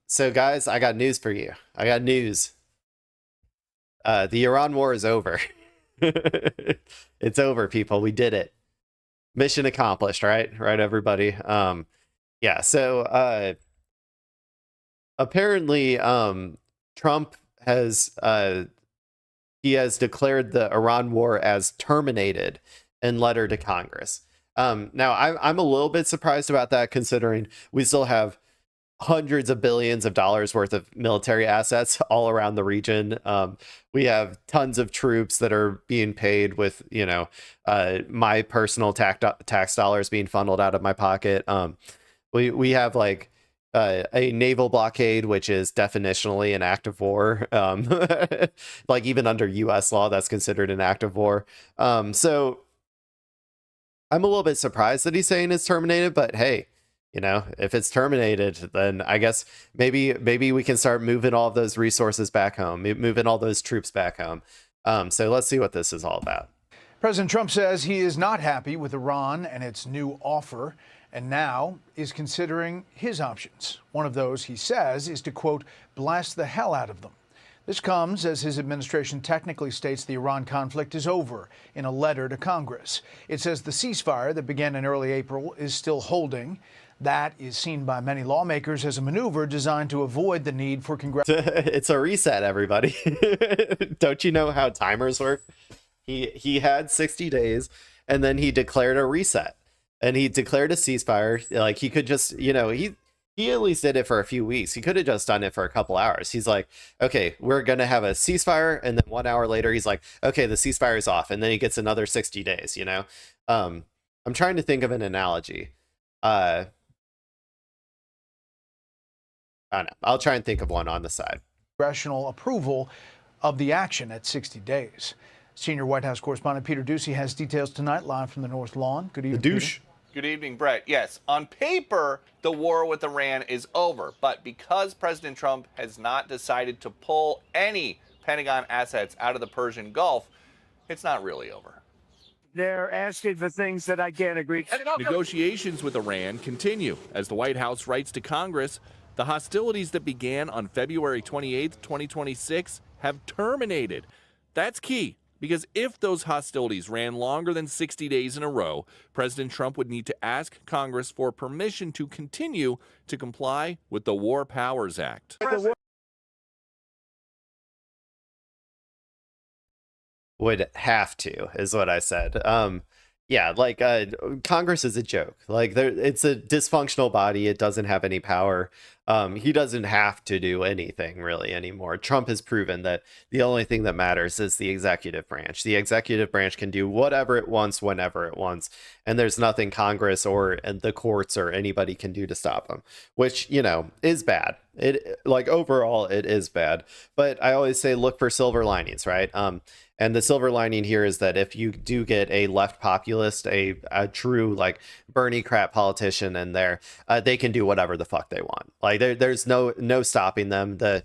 So guys, I got news for you. I got news. The Iran war is over. It's over, people. We did it. Mission accomplished, right? Right, everybody. Yeah, so apparently Trump has he has declared the Iran war as terminated in letter to Congress. Now I'm a little bit surprised about that, considering we still have hundreds of billions of dollars worth of military assets all around the region. We have tons of troops that are being paid with, my personal tax dollars being funneled out of my pocket. We have like a naval blockade, which is definitionally an act of war. Like even under U.S. law, that's considered an act of war. So I'm a little bit surprised that he's saying it's terminated, but hey, if it's terminated, then I guess maybe we can start moving all of those resources back home, moving all those troops back home. So let's see what this is all about. President Trump says he is not happy with Iran and its new offer, and now is considering his options. One of those, he says, is to, quote, blast the hell out of them. This comes as his administration technically states the Iran conflict is over in a letter to Congress. It says the ceasefire that began in early April is still holding. That is seen by many lawmakers as a maneuver designed to avoid the need for congressional. It's a reset, everybody. Don't you know how timers work? He had 60 days, and then he declared a reset, and he declared a ceasefire. Like, he could just, he at least did it for a few weeks. He could have just done it for a couple hours. He's like, okay, we're going to have a ceasefire. And then 1 hour later, he's like, okay, the ceasefire is off. And then he gets another 60 days, I'm trying to think of an analogy. I don't know. I'll try and think of one on the side. Congressional approval of the action at 60 days. Senior White House correspondent Peter Doocy has details tonight, live from the North Lawn. Good evening, the douche. Peter. Good evening, Brett. Yes, on paper, the war with Iran is over. But because President Trump has not decided to pull any Pentagon assets out of the Persian Gulf, it's not really over. They're asking for things that I can't agree to. Negotiations with Iran continue. As the White House writes to Congress, the hostilities that began on February 28, 2026 have terminated. That's key, because if those hostilities ran longer than 60 days in a row, President Trump would need to ask Congress for permission to continue to comply with the War Powers Act. Would have to, is what I said. Yeah, like Congress is a joke. Like, it's a dysfunctional body. It doesn't have any power. He doesn't have to do anything really anymore. Trump has proven that the only thing that matters is the executive branch. The executive branch can do whatever it wants, whenever it wants, and there's nothing Congress or the courts or anybody can do to stop him, which, is bad. Overall, it is bad. But I always say, look for silver linings, right? And the silver lining here is that if you do get a left populist, a true like Bernie crap politician in there, they can do whatever the fuck they want. Like there's no stopping them. The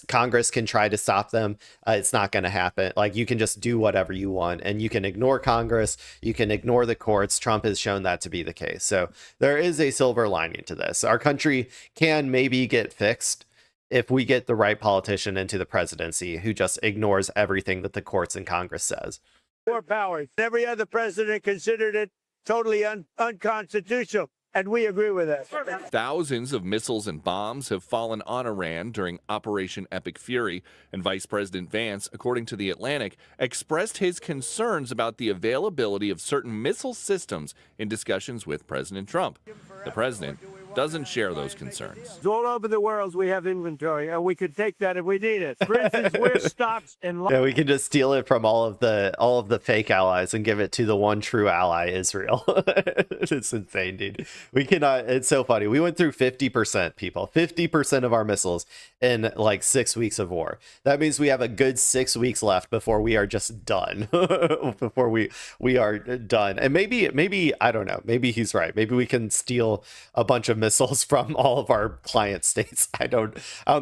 Congress can try to stop them. It's not going to happen. Like, you can just do whatever you want, and you can ignore Congress. You can ignore the courts. Trump has shown that to be the case. So there is a silver lining to this. Our country can maybe get fixed if we get the right politician into the presidency who just ignores everything that the courts and Congress says. War powers. Every other president considered it totally unconstitutional, and we agree with that. Thousands of missiles and bombs have fallen on Iran during Operation Epic Fury, and Vice President Vance, according to The Atlantic, expressed his concerns about the availability of certain missile systems in discussions with President Trump. The president doesn't share those concerns. All over the world, we have inventory, and we could take that if we need it. For instance, we're stopped in. Yeah, we can just steal it from all of the fake allies and give it to the one true ally, Israel. It's insane, dude. We cannot. It's so funny. We went through 50%, people. 50% of our missiles in like 6 weeks of war. That means we have a good 6 weeks left before we are just done. Before we are done. And maybe I don't know. Maybe he's right. Maybe we can steal a bunch of missiles missiles from all of our client states. I don't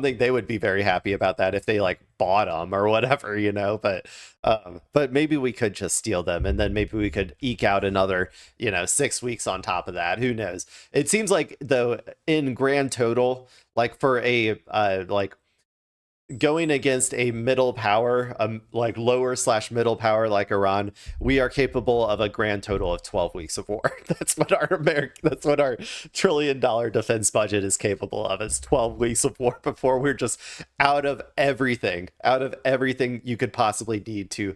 think they would be very happy about that if they like bought them or whatever, you know, but maybe we could just steal them, and then maybe we could eke out another, 6 weeks on top of that. Who knows? It seems like, though, in grand total, like for a like going against a middle power, like lower/middle power like Iran, we are capable of a grand total of 12 weeks of war. That's what our $1 trillion defense budget is capable of. It's 12 weeks of war before we're just out of everything you could possibly need to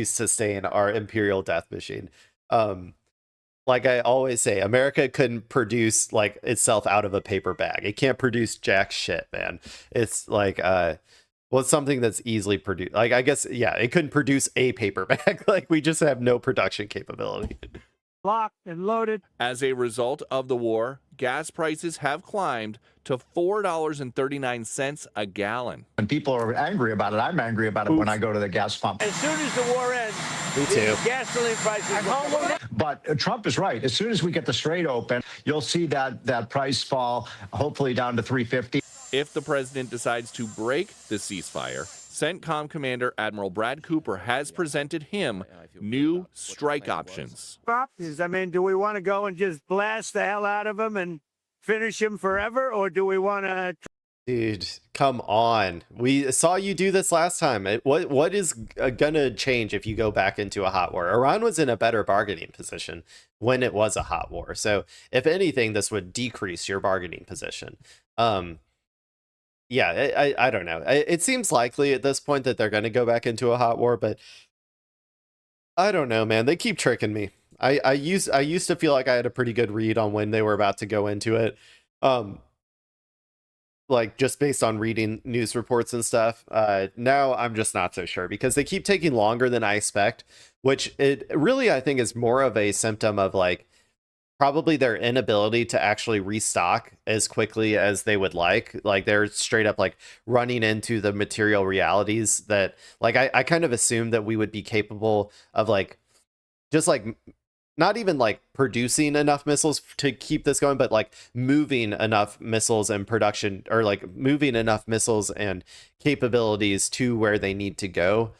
sustain our imperial death machine. Like I always say, America couldn't produce like itself out of a paper bag. It can't produce jack shit, man. It's like, it's something that's easily produced. Like, I guess, yeah, it couldn't produce a paper bag. Like, we just have no production capability. Locked and loaded. As a result of the war, gas prices have climbed to $4.39 a gallon. And people are angry about it. I'm angry about it when I go to the gas pump. As soon as the war ends, Me too. gasoline prices will go down. But Trump is right. As soon as we get the Strait open, you'll see that price fall, hopefully down to $3.50. If the president decides to break the ceasefire, CENTCOM Commander Admiral Brad Cooper has presented him new strike options. I mean, do we want to go and just blast the hell out of them and finish him forever, or do we want to? Dude, come on. We saw you do this last time. What is gonna change if you go back into a hot war? Iran was in a better bargaining position when it was a hot war. So if anything, this would decrease your bargaining position. Yeah, I don't know. It seems likely at this point that they're going to go back into a hot war, but I don't know, man. They keep tricking me. I used to feel like I had a pretty good read on when they were about to go into it. Like just based on reading news reports and stuff. Now I'm just not so sure because they keep taking longer than I expect, which it really, I think, is more of a symptom of like probably their inability to actually restock as quickly as they would like. Like they're straight up like running into the material realities that like I kind of assumed that we would be capable of like just like not even like producing enough missiles to keep this going, but like moving enough missiles and production, or like moving enough missiles and capabilities to where they need to go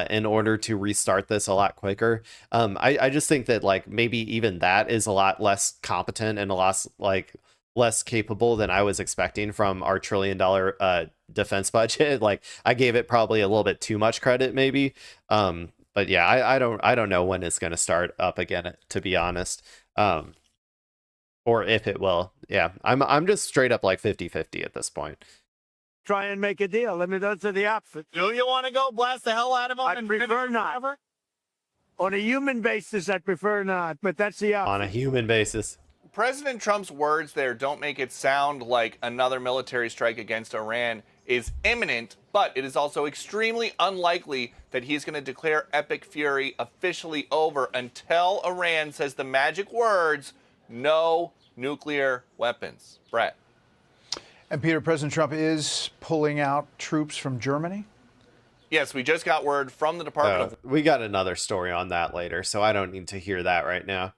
in order to restart this a lot quicker. I just think that like maybe even that is a lot less competent and a lot like less capable than I was expecting from our $1 trillion defense budget. Like I gave it probably a little bit too much credit maybe. But yeah, I don't know when it's going to start up again, to be honest. Or if it will. Yeah, I'm just straight up like 50-50 at this point. Try and make a deal. I mean, those are the options. Do you want to go blast the hell out of them? I prefer not. On a human basis, I prefer not, but that's the option. On a human basis. President Trump's words there don't make it sound like another military strike against Iran is imminent, but it is also extremely unlikely that he's going to declare Epic Fury officially over until Iran says the magic words, no nuclear weapons. Brett. And Peter, President Trump is pulling out troops from Germany? Yes, we just got word from the Department of... We got another story on that later, so I don't need to hear that right now.